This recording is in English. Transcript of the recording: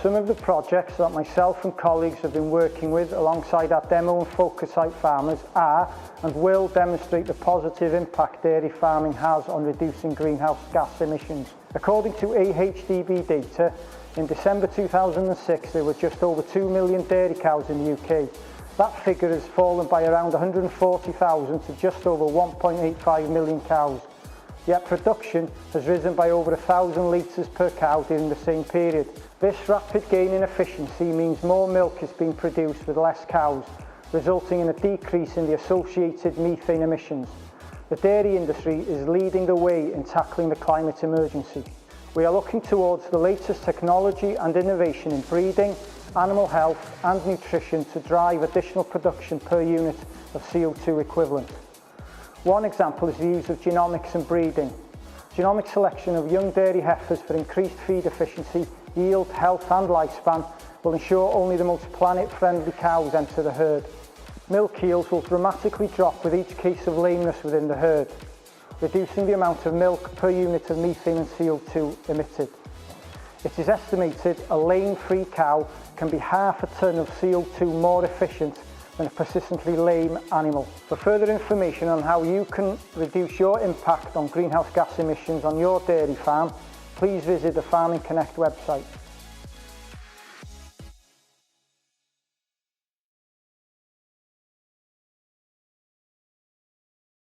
Some of the projects that myself and colleagues have been working with alongside our demo and focus site farmers are and will demonstrate the positive impact dairy farming has on reducing greenhouse gas emissions. According to AHDB data, in December 2006 there were just over 2 million dairy cows in the UK. That figure has fallen by around 140,000 to just over 1.85 million cows. Yet production has risen by over 1,000 litres per cow during the same period. This rapid gain in efficiency means more milk is being produced with less cows, resulting in a decrease in the associated methane emissions. The dairy industry is leading the way in tackling the climate emergency. We are looking towards the latest technology and innovation in breeding, animal health and nutrition to drive additional production per unit of CO2 equivalent. One example is the use of genomics in breeding. Genomic selection of young dairy heifers for increased feed efficiency, yield, health and lifespan will ensure only the most planet-friendly cows enter the herd. Milk yields will dramatically drop with each case of lameness within the herd, reducing the amount of milk per unit of methane and CO2 emitted. It is estimated a lame-free cow can be half a tonne of CO2 more efficient than a persistently lame animal. For further information on how you can reduce your impact on greenhouse gas emissions on your dairy farm, please visit the Farming Connect website.